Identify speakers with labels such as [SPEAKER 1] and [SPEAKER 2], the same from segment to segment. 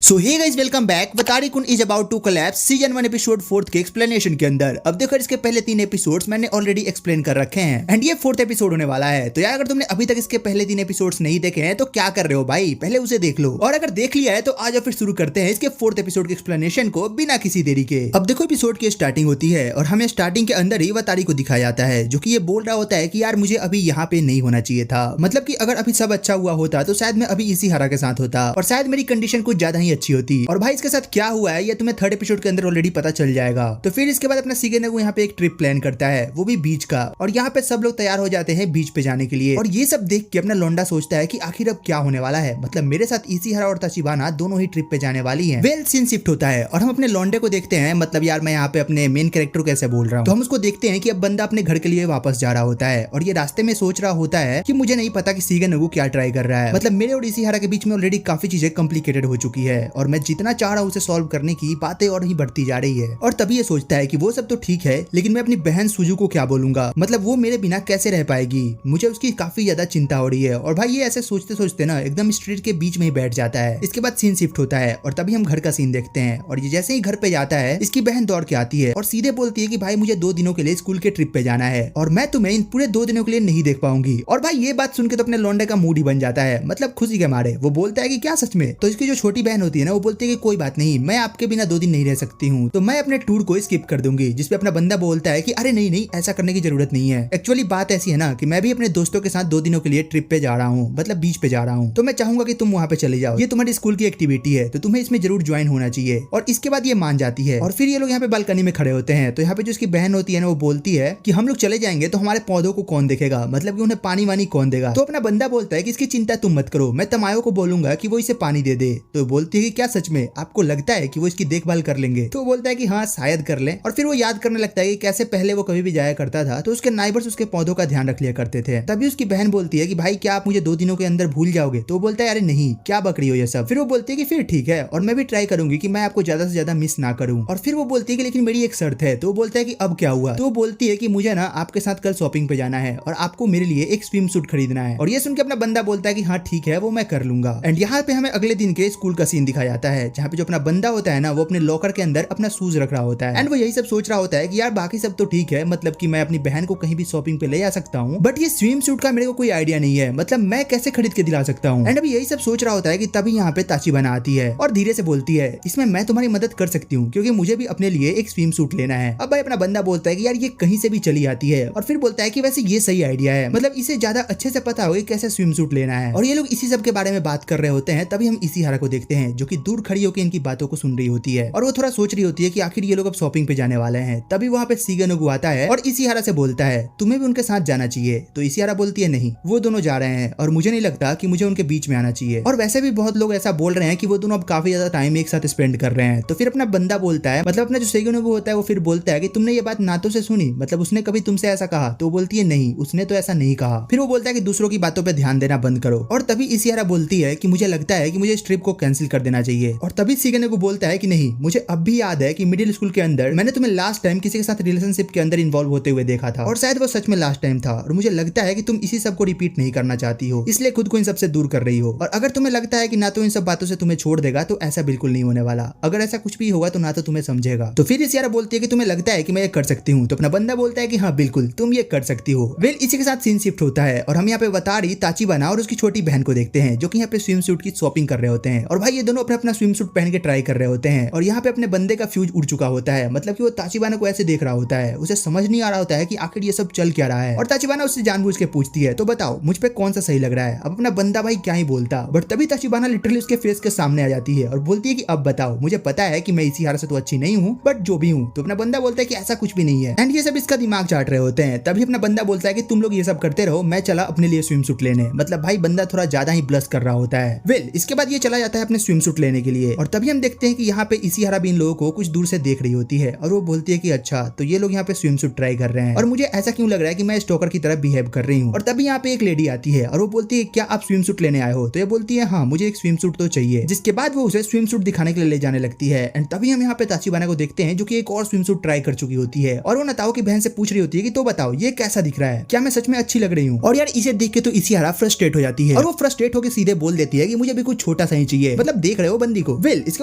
[SPEAKER 1] So hey guys welcome back. Watari kun is about to collapse season 1 episode 4 के explanation के अंदर। अब देखो इसके पहले 3 एपिसोड्स मैंने ऑलरेडी एक्सप्लेन कर रखे हैं एंड ये 4th एपिसोड होने वाला है। तो यार अगर तुमने अभी तक इसके पहले 3 एपिसोड्स नहीं देखे हैं तो क्या कर रहे हो भाई, पहले उसे देख लो। और अगर देख लिया है तो आज फिर शुरू करते हैं इसके 4th एपिसोड के एक्सप्लेनेशन को बिना किसी देरी के। अब देखो एपिसोड की स्टार्टिंग होती है और हमें स्टार्टिंग के अंदर ही वतारी को दिखाया जाता है जो कि ये बोल रहा होता है कि यार मुझे अभी यहाँ पे नहीं होना चाहिए था। मतलब कि अगर अभी सब अच्छा हुआ होता तो शायद मैं अभी इसी हरा के साथ होता और शायद मेरी कंडीशन कुछ ज्यादा ही अच्छी होती। और भाई इसके साथ क्या हुआ है ये तुम्हें 3rd एपिसोड के अंदर ऑलरेडी पता चल जाएगा। तो फिर इसके बाद अपना शिगेनोबु यहाँ पे एक ट्रिप प्लान करता है, वो भी बीच का। और यहाँ पे सब लोग तैयार हो जाते हैं बीच पे जाने के लिए। और ये सब देख के अपना लोंडा सोचता है कि आखिर अब क्या होने वाला है, मतलब मेरे साथ इशिहारा और ताचिबाना दोनों ही ट्रिप पे जाने वाली है। वेल सीन शिफ्ट होता है और हम अपने लोंडे को देखते हैं, मतलब यार मैं यहाँ पे अपने मेन कैरेक्टर कैसे बोल रहा हूँ, तो हम उसको देखते हैं कि अब बंदा अपने घर के लिए वापस जा रहा होता है और ये रास्ते में सोच रहा होता है कि मुझे नहीं पता कि शिगेनोबु क्या ट्राई कर रहा है। मतलब मेरे और इशिहारा के बीच में ऑलरेडी काफी चीजें कॉम्प्लिकेटेड हो चुकी है और मैं जितना चाह रहा हूँ उसे सॉल्व करने की बातें और ही बढ़ती जा रही है। और तभी ये सोचता है कि वो सब तो ठीक है लेकिन मैं अपनी बहन सुजू को क्या बोलूंगा, मतलब वो मेरे बिना कैसे रह पाएगी, मुझे उसकी काफी ज्यादा चिंता हो रही है। और भाई ये ऐसे सोचते सोचते ना एकदम स्ट्रीट के बीच में ही बैठ जाता है। इसके बाद सीन शिफ्ट होता है और तभी हम घर का सीन देखते हैं और ये जैसे ही घर पे जाता है इसकी बहन दौड़ के आती है और सीधे बोलती है कि भाई मुझे 2 दिनों के लिए स्कूल के ट्रिप पे जाना है और मैं तुम्हें इन पूरे 2 दिनों के लिए नहीं देख पाऊंगी। और भाई ये बात सुन के तो अपने लौंडे का मूड ही बन जाता है, मतलब खुशी के मारे। वो बोलता है कि क्या सच में? तो इसकी जो छोटी बहन होती है ना वो बोलती है कि कोई बात नहीं, मैं आपके बिना 2 दिन नहीं रह सकती हूँ, तो मैं अपने टूर को स्किप कर दूंगी। जिसपे अपना बंदा बोलता है कि अरे नहीं नहीं ऐसा करने की जरूरत नहीं है। एक्चुअली बात ऐसी है ना कि मैं भी अपने दोस्तों के साथ 2 दिनों के लिए ट्रिप पे जा रहा हूँ, मतलब बीच पे जा रहा हूँ, तो मैं चाहूंगा कि तुम वहाँ पे चले जाओ। ये तुम्हारी स्कूल की एक्टिविटी है तो तुम्हें इसमें जरूर ज्वाइन होना चाहिए। और इसके बाद ये मान जाती है और फिर ये लोग यहाँ पे बालकनी में खड़े होते हैं। तो यहाँ पे जो इसकी बहन होती है ना वो बोलती है कि हम लोग चले जाएंगे तो हमारे पौधों को कौन देखेगा, मतलब कि उन्हें पानी वानी कौन देगा। तो अपना बंदा बोलता है कि इसकी चिंता तुम मत करो, मैं तमायो को बोलूंगा कि वो इसे पानी दे दे। तो बोलती है कि क्या सच में आपको लगता है कि वो इसकी देखभाल कर लेंगे? तो बोलता है कि हाँ शायद कर ले। और फिर वो याद करने लगता है कि कैसे पहले वो कभी भी जाया करता था तो उसके नाइबर्स उसके पौधों का ध्यान रख लिया करते थे। तभी उसकी बहन बोलती है कि भाई क्या आप मुझे 2 दिनों के अंदर भूल जाओगे? तो वो बोलता है अरे नहीं, क्या बकरी हो ये सब। फिर वो बोलती है कि फिर ठीक है और मैं भी ट्राई करूंगी कि मैं आपको ज्यादा से ज्यादा मिस ना करूं। और फिर वो बोलती है कि लेकिन मेरी एक शर्त है। तो वो बोलता है कि अब क्या हुआ? तो वो बोलती है कि मुझे ना आपके साथ कल शॉपिंग पे जाना है और आपको मेरे लिए एक स्विम सूट खरीदना है। और ये सुन के अपना बंदा बोलता है कि हाँ ठीक है वो मैं कर लूंगा। एंड यहाँ पे हमें अगले दिन के स्कूल का सीन दिखाया जाता है जहाँ पे जो अपना बंदा होता है ना वो अपने लॉकर के अंदर अपना शूज रख रहा होता है एंड वो यही सब सोच रहा होता है कि यार बाकी सब तो ठीक है, मतलब कि मैं अपनी बहन को कहीं भी शॉपिंग पे ले जा सकता हूँ, बट ये स्विम सूट का मेरे को कोई आइडिया नहीं है, मतलब मैं कैसे खरीद के दिला सकता हूँ। एंड अभी यही सब सोच रहा होता है कि तभी यहाँ पे ताचिबाना आती है और धीरे से बोलती है इसमें मैं तुम्हारी मदद कर सकती हूँ क्योंकि मुझे भी अपने लिए एक स्विम सूट लेना है। अब भाई अपना बंदा बोलता है कि यार ये कहीं से भी चली आती है और फिर बोलता है कि वैसे ये सही आइडिया है, मतलब इसे ज्यादा अच्छे से पता होगा कैसे स्विम सूट लेना है। और ये लोग इसी सब के बारे में बात कर रहे होते हैं। तभी हम इशिहारा को देखते हैं जो कि दूर खड़ी होकर इनकी बातों को सुन रही होती है और वो थोड़ा सोच रही होती है कि आखिर ये लोग अब शॉपिंग पे जाने वाले हैं। तभी वहाँ पे शिगेनोबु आता है और इशिहारा से बोलता है तुम्हें भी उनके साथ जाना चाहिए। तो इशिहारा बोलती है नहीं, वो दोनों जा रहे हैं और मुझे नहीं लगता कि मुझे उनके बीच में आना चाहिए। और वैसे भी बहुत लोग ऐसा बोल रहे हैं कि वो दोनों अब काफी ज्यादा टाइम एक साथ स्पेंड कर रहे हैं। तो फिर अपना बंदा बोलता है, मतलब अपना जो शिगेनोबु होता है वो फिर बोलता है कि तुमने ये बात नातों से सुनी, मतलब उसने कभी तुमसे ऐसा कहा? तो बोलती है नहीं उसने तो ऐसा नहीं कहा। फिर वो बोलता है कि दूसरों की बातों पर ध्यान देना बंद करो। और तभी इशिहारा बोलती है कि मुझे लगता है कि मुझे इस ट्रिप को कैंसिल कर देना चाहिए। और तभी शिगेनोबु बोलता है कि नहीं, मुझे अब भी याद है कि मिडिल स्कूल के अंदर मैंने तुम्हें लास्ट टाइम किसी के साथ रिलेशनशिप के अंदर इन्वॉल्व होते हुए देखा था और शायद वो सच में लास्ट टाइम था और मुझे लगता है कि तुम इसी सब को रिपीट नहीं करना चाहती हो, इसलिए खुद को इन सबसे दूर कर रही हो। और अगर तुम्हें लगता है कि ना तो इन सब बातों से तुम्हें छोड़ देगा तो ऐसा बिल्कुल नहीं होने वाला, अगर ऐसा कुछ भी होगा तो ना तो तुम्हें समझेगा। तो फिर इशिहारा बोलती है कि तुम्हें लगता है कि मैं ये कर सकती हूँ? तो अपना बंदा बोलता है कि हाँ बिल्कुल तुम ये कर सकती हो। वेल इसी के साथ सीन शिफ्ट होता है और हम यहाँ पे वतारी, ताचिबाना और उसकी छोटी बहन को देखते हैं जो कि यहाँ पे स्विम सूट की शॉपिंग कर रहे होते हैं। और भाई ये दोनों अपना स्विम सूट पहन के ट्राई कर रहे होते हैं और यहाँ पे अपने बंदे का फ्यूज उड़ चुका होता है, मतलब कि वो ताचिबाना को ऐसे देख रहा होता है, उसे समझ नहीं आ रहा होता है कि आखिर ये सब चल क्या रहा है। और ताचिबाना उससे जानबूझ के पूछती है तो बताओ मुझ पे कौन सा सही लग रहा है। अब अपना बंदा भाई क्या ही बोलता, बट तभी ताचिबाना लिटरली उसके फेस के सामने आ जाती है और बोलती है कि अब बताओ, मुझे पता है कि मैं इशिहारा से तो अच्छी नहीं हूँ बट जो भी हूँ। तो अपना बंदा बोलता है कि ऐसा कुछ भी नहीं है एंड ये सब इसका दिमाग चाट रहे होते हैं। तभी अपना बंदा बोलता है कि तुम लोग ये सब करते रहो, मैं चला अपने लिए स्विम सूट लेने। मतलब भाई बंदा थोड़ा ज्यादा ही ब्लश कर रहा होता है। वेल इसके बाद ये चला जाता है अपने स्विम सूट लेने के लिए और तभी हम देखते हैं कि यहाँ पे इशिहारा भी इन लोगों को कुछ दूर से देख रही होती है और वो बोलती है कि अच्छा तो ये लोग यहाँ पे स्विम सूट ट्राई कर रहे हैं और मुझे ऐसा क्यों लग रहा है कि मैं स्टोकर की तरह बिहेव कर रही हूँ। और तभी यहाँ पे एक लेडी आती है और वो बोलती है क्या आप स्विम सूट लेने आए हो? तो ये बोलती है हाँ मुझे एक स्विम सूट तो चाहिए। जिसके बाद वो उसे स्विम सूट दिखाने के लिए ले जाने लगती है एंड तभी हम यहाँ पे ताचिबाना को देखते हैं जो कि एक और स्विम सूट ट्राई कर चुकी होती है और वो नताओ की बहन से पूछ रही होती है कि तो बताओ ये कैसा दिख रहा है, क्या मैं सच में अच्छी लग रही हूँ? और यार इसे देख के तो इशिहारा फ्रस्ट्रेट हो जाती है और वो फ्रस्ट्रेट होकर सीधे बोल देती है कि मुझे भी कुछ छोटा सा ही चाहिए, मतलब देख रहे हो बंदी को। वेल इसके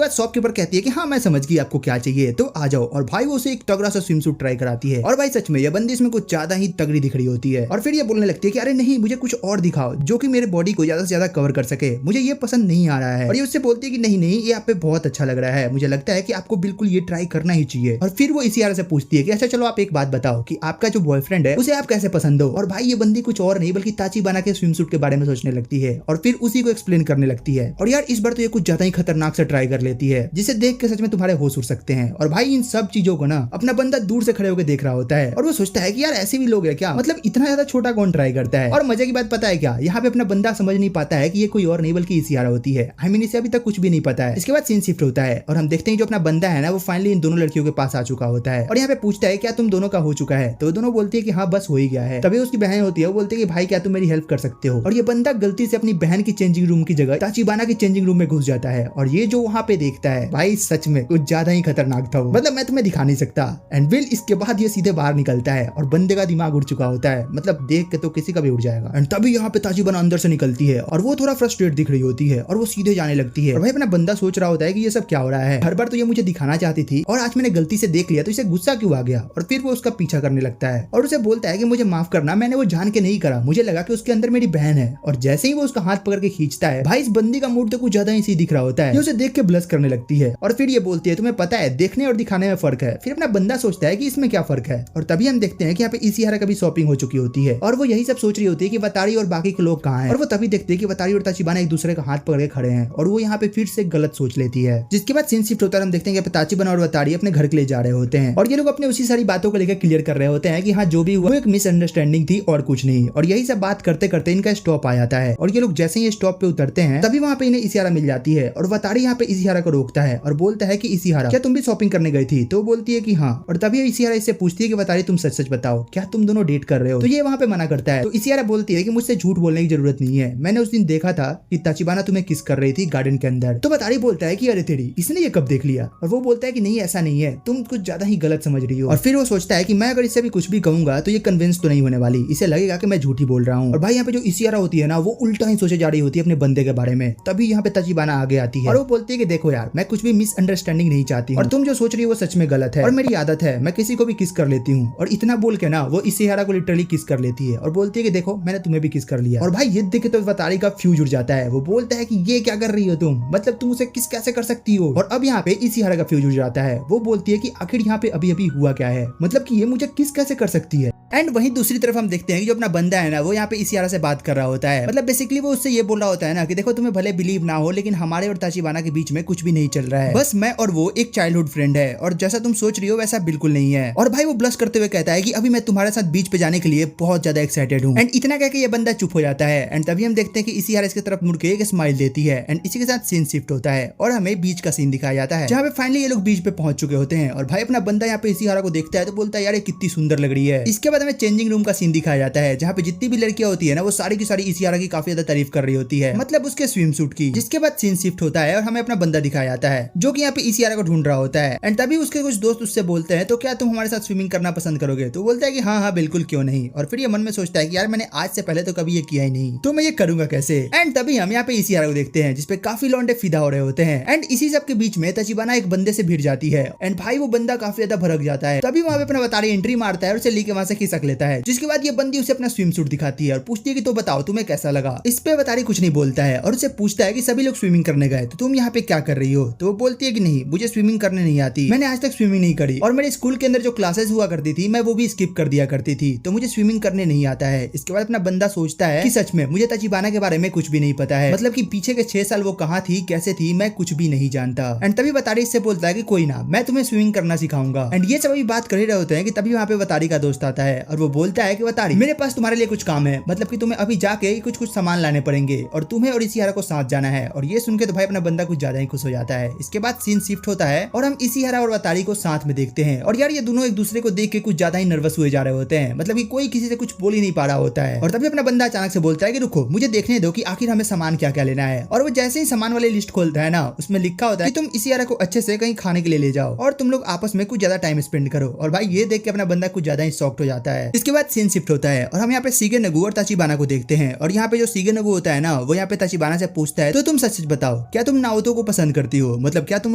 [SPEAKER 1] बाद शॉपकीपर कहती है कि हाँ मैं समझ गई आपको क्या चाहिए तो आ जाओ, और भाई वो उसे एक तगड़ा सा स्विम सूट ट्राई कराती है। और भाई सच में ये बंदी इसमें कुछ ज्यादा ही तगड़ी दिख रही होती है और फिर ये बोलने लगती है कि अरे नहीं मुझे कुछ और दिखाओ जो कि मेरे बॉडी को ज्यादा से ज्यादा कवर कर सके, मुझे ये पसंद नहीं आ रहा है। और ये उससे बोलती है कि नहीं नहीं ये आप पे बहुत अच्छा लग रहा है, मुझे लगता है कि आपको बिल्कुल ये ट्राई करना ही चाहिए। और फिर वो इसी तरह से पूछती है कि अच्छा चलो आप एक बात बताओ कि आपका जो बॉयफ्रेंड है उसे आप कैसे पसंद हो। और भाई ये बंदी कुछ और नहीं बल्कि ताचिबाना के स्विम सूट के बारे में सोचने लगती है और फिर उसी को एक्सप्लेन करने लगती है। और यार इस बार तो ये कुछ ज्यादा ही खतरनाक से ट्राई कर लेती है जिसे देख के सच में तुम्हारे होश उड़ सकते हैं। और भाई इन सब चीजों को ना अपना बंदा दूर से खड़े होकर देख रहा होता है और वो सोचता है कि यार ऐसे भी लोग हैं क्या, मतलब इतना ज्यादा छोटा कौन ट्राई करता है। और मजे की बात पता है क्या, यहाँ पे अपना बंदा समझ नहीं पाता है कि ये कोई और नहीं बल्कि इसियारा होती है। आई मीन इसे अभी तक कुछ भी नहीं पता है। इसके बाद सीन शिफ्ट होता है और हम देखते हैं जो अपना बंदा है ना वो फाइनली इन दोनों लड़कियों के पास आ चुका होता है और यहाँ पे पूछता है क्या तुम दोनों का हो चुका है, तो दोनों बोलती है कि हाँ बस हो ही गया है। तभी उसकी बहन होती है वो बोलती है कि भाई क्या तुम मेरी हेल्प कर सकते हो। और ये बंदा गलती से अपनी बहन की चेंजिंग रूम की जगह ताचिबाना की चेंजिंग रूम में घुस जाता है और ये जो वहाँ पे देखता है भाई सच में कुछ ज्यादा ही खतरनाक था, मतलब मैं तुम्हें दिखा नहीं सकता। एंड विल इसके बाद ये सीधे बाहर निकलता है और बंदे का दिमाग उड़ चुका होता है, मतलब देख के तो किसी का भी उड़ जाएगा। एंड तभी यहाँ पे ताचिबाना अंदर से निकलती है और वो थोड़ा फ्रस्ट्रेट दिख रही होती है और वो सीधे जाने लगती है। और भाई अपना बंदा सोच रहा होता है कि ये सब क्या हो रहा है, हर बार तो ये मुझे दिखाना चाहती थी और आज मैंने गलती से देख लिया तो इसे गुस्सा क्यों आ गया। और फिर वो उसका पीछा करने लगता है और उसे बोलता है कि मुझे माफ करना, मैंने वो जान के नहीं करा, मुझे लगा कि उसके अंदर मेरी बहन है। और जैसे ही वो उसका हाथ पकड़ के खींचता है भाई इस बंदी का मूड तो कुछ ज्यादा ही सी दिख रहा होता है, ये उसे देख के ब्लश करने लगती है और फिर ये बोलती है तुम्हें पता है देखने और दिखाने में फर्क है। फिर अपना बंदा सोचता है कि इसमें क्या फर्क है और तभी हम देखते हैं कि यहाँ पे इसिहारा का भी शॉपिंग हो चुकी होती है और वो यही सब सोच रही होती है कि वतारी और बाकी के लोग कहाँ हैं। और वो तभी देखते हैं कि वतारी और ताचिबाना एक दूसरे का हाथ पकड़ के खड़े हैं और वो यहाँ पे फिर से गलत सोच लेती है। जिसके बाद सीन शिफ्ट होता है, हम देखते हैं कि ताचिबाना और वतारी अपने घर के लिए जा रहे होते हैं और ये लोग अपने उसी सारी बातों को लेकर क्लियर कर रहे होते हैं कि हाँ जो भी हुआ एक मिसअंडरस्टैंडिंग थी और कुछ नहीं। और यही सब बात करते करते इनका स्टॉप आ जाता है और ये लोग जैसे ही स्टॉप पे उतरते हैं तभी वहाँ पे इन्हें इसिहारा मिल जाती है और वतारी यहाँ पे इसिहारा को रोकता है और बोलता है कि इसिहारा क्या तुम भी शॉपिंग करने गई थी, तो बोलती है कि हाँ। और तभी इसिहारा इससे पूछती है कि वतारी तुम सच सच बताओ क्या तुम दोनों डेट कर रहे हो, तो ये वहाँ पे मना करता है। तो इसिहारा बोलती है कि मुझसे झूठ बोलने की जरूरत नहीं है, मैंने उस दिन देखा था कि ताचिबाना तुम्हें किस कर रही थी गार्डन के अंदर। तो वतारी बोलता है कि अरे तेरी इसने ये कब देख लिया, और वो बोलता है कि नहीं ऐसा नहीं है, तुम कुछ ज्यादा ही गलत समझ रही हो। और फिर वो सोचता है कि मैं अगर इससे भी कुछ भी कहूंगा तो ये कन्विंस तो नहीं होने वाली, इसे लगेगा कि मैं झूठी बोल रहा हूँ। और भाई यहाँ पे जो इसिहारा होती है ना वो उल्टा ही सोचे जा रही होती है अपने बंदे के बारे में। तभी यहाँ पे ताचिबाना आगे आती है और वो बोलती है कि देखो यार मैं कुछ भी मिसअंडरस्टैंडिंग नहीं चाहती और तुम जो सोच रही हो वो सच में गलत है और मेरी आदत है मैं किसी को भी किस कर लेती हूँ। और इतना बोल के ना वो इसिहारा को लिटरली किस कर लेती है और बोलती है कि देखो मैंने तुम्हें भी किस कर लिया। और भाई ये देखे तो वतारी का फ्यूज उड़ जाता है, वो बोलता है कि ये क्या कर रही हो तुम, मतलब तुम उसे किस कैसे कर सकती हो। और अब यहाँ पे इसिहारा का फ्यूज उड़ जाता है, वो बोलती है कि आखिर यहाँ पे अभी अभी हुआ क्या है, मतलब कि ये मुझे किस कैसे कर सकती है। एंड वहीं दूसरी तरफ हम देखते हैं कि जो अपना बंदा है ना वो यहाँ पे इसिहारा से बात कर रहा होता है, मतलब बेसिकली वो उससे ये बोल रहा होता है ना कि देखो तुम्हें भले बिलीव ना हो लेकिन हमारे और ताचिबाना के बीच में कुछ भी नहीं चल रहा है, बस मैं और वो एक चाइल्डहुड फ्रेंड है और जैसा तुम सोच रही हो वैसा बिल्कुल नहीं है। और भाई वो ब्लश करते हुए कहता है कि अभी मैं तुम्हारे साथ बीच पे जाने के लिए बहुत ज्यादा एक्साइटेड हूँ। एंड इतना कह के ये बंदा चुप हो जाता है एंड तभी हम देखते हैं कि इसिहारा इसकी तरफ मुड़ के एक स्माइल देती है एंड इसी के साथ सीन शिफ्ट होता है और हमें बीच का सीन दिखाया जाता है जहाँ पे फाइनली ये लोग बीच पे पहुंच चुके होते हैं। और भाई अपना बंदा यहाँ पे इसिहारा को देखता है तो बोलता है यार ये कितनी सुंदर लग रही है। इसके बाद हमें चेंजिंग रूम का सीन दिखाया जाता है जहाँ पे जितनी भी लड़कियां होती है ना वो सारी की सारी इसिहारा की काफी ज्यादा तारीफ कर रही होती है, मतलब उसके स्विम सूट की। जिसके बाद सीन शिफ्ट होता है और हमें अपना बंदा दिखाया जाता है जो कि यहाँ पे इसिहारा को ढूंढ रहा होता है एंड तभी उसके कुछ दोस्त उससे बोलते हैं तो क्या तुम हमारे साथ स्विमिंग करना पसंद करोगे, तो बोलता है कि हाँ हाँ बिल्कुल क्यों नहीं। और फिर ये मन में सोचता है कि यार मैंने आज से पहले तो कभी ये किया ही नहीं तो मैं ये करूंगा कैसे। एंड तभी हम यहाँ पे इसिहारा को देखते हैं जिसपे काफी लौंडे फिदा हो रहे होते हैं एंड इसी सब के बीच में ताचिबाना एक बंदे से भिड़ जाती है एंड भाई वो बंदा काफी ज्यादा भड़क जाता है। तभी वहाँ पे अपना वतारी एंट्री मारता है और उसे लेके वहाँ से खिसक लेता है। जिसके बाद ये बंदी उसे अपना स्विम सूट दिखाती है और पूछती है कि तो बताओ तुम्हें कैसा लगा। इस पे वतारी कुछ नहीं बोलता है और उसे पूछता है कि सभी लोग स्विमिंग करने गए तो तुम यहाँ पे क्या कर रही हो, तो वो बोलती है कि नहीं मुझे स्विमिंग करने नहीं आती, मैंने आज तक स्विमिंग नहीं करी और मेरे स्कूल के अंदर जो क्लासेस हुआ करती थी मैं वो भी स्किप कर दिया करती थी तो मुझे स्विमिंग करने नहीं आता है। इसके बाद अपना बंदा सोचता है कि सच में मुझे ताचिबाना के बारे में कुछ भी नहीं पता है, मतलब कि पीछे के 6 साल वो कहाँ थी कैसे थी मैं कुछ भी नहीं जानता। एंड तभी वतारी इससे बोलता है कि कोई ना मैं तुम्हें स्विमिंग करना सिखाऊंगा। एंड ये सब अभी बात कर ही रहे होते हैं कि तभी वहाँ पे वतारी का दोस्त आता है और वो बोलता है कि वतारी मेरे पास तुम्हारे लिए कुछ काम है, मतलब कि तुम्हें अभी जाके कुछ कुछ सामान लाने पड़ेंगे और तुम्हें और इसिहारा को साथ जाना है। और ये सुन के तो भाई अपना बंदा कुछ ज्यादा ही खुश हो जाता है। इसके बाद सीन शिफ्ट होता है और हम इसिहारा और वतारी को साथ में देखते हैं और यार ये दोनों एक दूसरे को देख के कुछ ज्यादा ही नर्वस हुए जा रहे होते हैं, मतलब कि कोई किसी से कुछ बोल ही नहीं पा रहा होता है। और तभी अपना बंदा अचानक से बोलता है कि रुको मुझे देखने दो कि आखिर हमें सामान क्या क्या लेना है। और वो जैसे ही सामान वाली लिस्ट खोलता है ना उसमें लिखा होता है कि तुम इसिहारा को अच्छे से कहीं खाने के लिए ले जाओ और तुम लोग आपस में कुछ ज्यादा टाइम स्पेंड करो। और भाई ये देख के अपना बंदा कुछ ज्यादा ही शॉक्ड हो जाता आता है। इसके बाद सीन शिफ्ट होता है और हम यहाँ पे शिगेनोबु और ताचिबाना को देखते हैं और यहाँ पे जो शिगेनोबु होता है ना वो यहाँ पे ताचिबाना से पूछता है तो तुम सच सच बताओ, क्या तुम नाओतो को पसंद करती हो, मतलब क्या तुम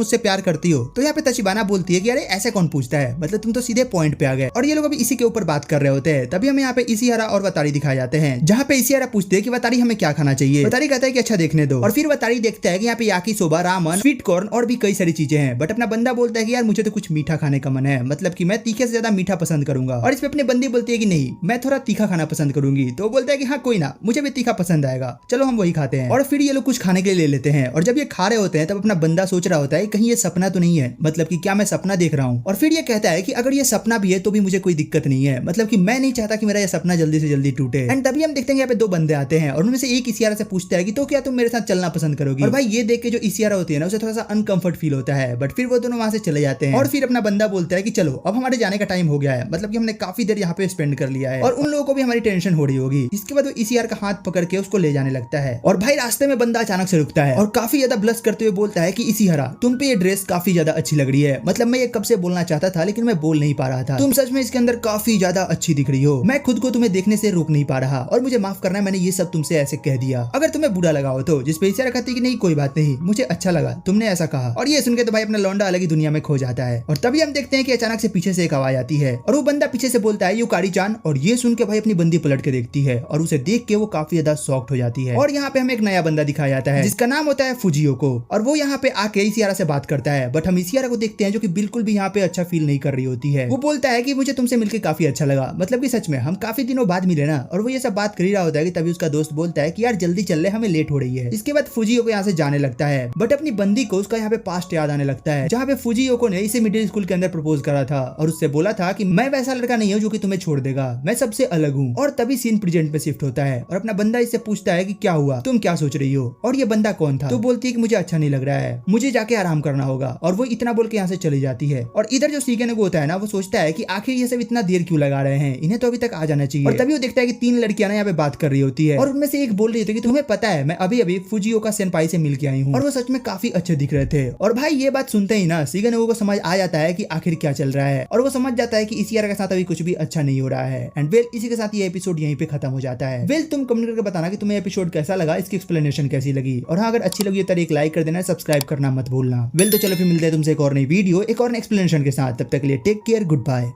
[SPEAKER 1] उससे प्यार करती हो। तो यहाँ पे ताचिबाना बोलती है कि अरे ऐसे कौन पूछता है, मतलब तुम तो सीधे पॉइंट पे आ गए। और ये लोग अभी इसी के ऊपर बात कर रहे होते हैं। तभी हमें यहाँ पे इशिहारा और वतारी दिखाए जाते हैं, जहाँ पे इशिहारा पूछते हैं कि वतारी हमें क्या खाना चाहिए। वतारी कहता है कि अच्छा देखने दो। और फिर वतारी देखता है कि यहाँ पे याकीसोबा, रामन, स्वीट कॉर्न और भी कई सारी चीजें हैं। बट अपना बंदा बोलता है कि यार मुझे तो कुछ मीठा खाने का मन है, मतलब कि मैं तीखे से ज्यादा मीठा पसंद करूंगा। और इस पे अपनी बंदी बोलती है कि नहीं मैं थोड़ा तीखा खाना पसंद करूंगी। तो बोलता है कि हाँ कोई ना, मुझे भी तीखा पसंद आएगा, चलो हम वही खाते हैं। और फिर ये लोग कुछ खाने के लिए ले लेते हैं। और जब ये खा रहे होते हैं तब अपना बंदा सोच रहा होता है कहीं ये सपना तो नहीं है, मतलब कि क्या मैं सपना देख रहा हूँ। और फिर ये कहता है कि अगर ये सपना भी है तो भी मुझे कोई दिक्कत नहीं है, मतलब कि मैं नहीं चाहता कि मेरा ये सपना जल्दी से जल्दी टूटे। एंड तभी हम देखते हैं यहाँ पे दो बंदे आते हैं और उनमें से एक इशिहारा से पूछता है कि तो क्या तुम मेरे साथ चलना पसंद करोगी। और भाई ये देख के जो इशिहारा होती है ना उसे थोड़ा सा अनकंफर्ट फील होता है। बट फिर वो दोनों वहां से चले जाते हैं। और फिर अपना बंदा बोलता है कि चलो अब हमारे जाने का टाइम हो गया है, मतलब कि हमने काफी देर यहाँ पे स्पेंड कर लिया है और उन लोगों को भी हमारी टेंशन हो रही होगी। इसके बाद वो इशिहारा का हाथ पकड़ के उसको ले जाने लगता है। और भाई रास्ते में बंदा अचानक से रुकता है और काफी ज्यादा ब्लश करते हुए बोलता है कि इशिहारा तुम पे ये ड्रेस काफी ज्यादा अच्छी लग रही है, मतलब मैं ये कब से बोलना चाहता था लेकिन मैं बोल नहीं पा रहा था। तुम सच में इसके अंदर काफी ज्यादा अच्छी दिख रही हो। मैं खुद को तुम्हें देखने से रोक नहीं पा रहा और मुझे माफ करना है मैंने ये सब तुमसे ऐसे कह दिया, अगर तुम्हें बुरा लगा हो तो। जिस पे इशिहारा कहती है कि नहीं कोई बात नहीं, मुझे अच्छा लगा तुमने ऐसा कहा। और ये सुन के तो भाई अपना लौंडा अलग ही दुनिया में खो जाता है। और तभी हम देखते हैं कि अचानक से पीछे से एक आवाज आती है और वो बंदा पीछे से बोलता है युकारी चान। और ये सुन के भाई अपनी बंदी पलट के देखती है और उसे देख के वो काफी ज्यादा शॉक्ड हो जाती है। और यहाँ पे हमें एक नया बंदा दिखाया जाता है जिसका नाम होता है फुजियोको। और वो यहाँ पे आके इशिहारा से बात करता है। बट हम इशिहारा को देखते हैं जो कि बिल्कुल भी यहाँ पे अच्छा फील नहीं कर रही होती है। वो बोलता है कि मुझे तुमसे मिलकर काफी अच्छा लगा, मतलब कि सच में हम काफी दिनों बाद मिले ना। और वो ये सब बात कर ही रहा होता है कि तभी उसका दोस्त बोलता है कि यार जल्दी चल ले, हमें लेट हो रही है। इसके बाद फुजियोको यहाँ से जाने लगता है। बट अपनी बंदी को उसका यहाँ पे पास्ट याद आने लगता है जहाँ पे फुजियोको ने इसे मिडिल स्कूल के अंदर प्रपोज करा था और उससे बोला था कि मैं वैसा लड़का नहीं हूँ जो कि तुम्हें छोड़ देगा, मैं सबसे अलग हूँ। और तभी सीन प्रेजेंट पे शिफ्ट होता है और अपना बंदा इससे पूछता है कि क्या हुआ, तुम क्या सोच रही हो। और ये बंदा कौन था। तो बोलती है कि मुझे अच्छा नहीं लग रहा है, मुझे जाके आराम करना होगा। और वो इतना बोल के यहाँ से चली जाती है। और इधर जो शिगेनोबु होता है ना वो सोचता है कि आखिर ये सब इतना देर क्यों लगा रहे हैं, इन्हें तो अभी तक आ जाना चाहिए। और तभी वो देखता है कि तीन लड़कियां ना यहाँ पे बात कर रही होती है और उनमें से एक बोल रही होती है कि तुम्हें पता है मैं अभी अभी फुजियोका सेनपाई से मिल के आई हूँ और वो सच में काफी अच्छे दिख रहे थे। और भाई ये बात सुनते ही ना शिगेनोबु को समझ आ जाता है कि आखिर क्या चल रहा है और वो समझ जाता है कि इशिहारा के साथ अभी कुछ भी अच्छा नहीं हो रहा है। एंड वेल इसी के साथ ये एपिसोड यहीं पे खत्म हो जाता है। वेल तुम कमेंट करके बताना कि तुम्हें एपिसोड कैसा लगा, इसकी एक्सप्लेनेशन कैसी लगी। और हाँ अगर अच्छी लगी तो एक लाइक कर देना, सब्सक्राइब करना मत भूलना। वेल तो चलो फिर मिलते हैं तुमसे एक और नई वीडियो एक और एक्सप्लेनेशन के साथ। तब तक के लिए टेक केयर, गुड बाय।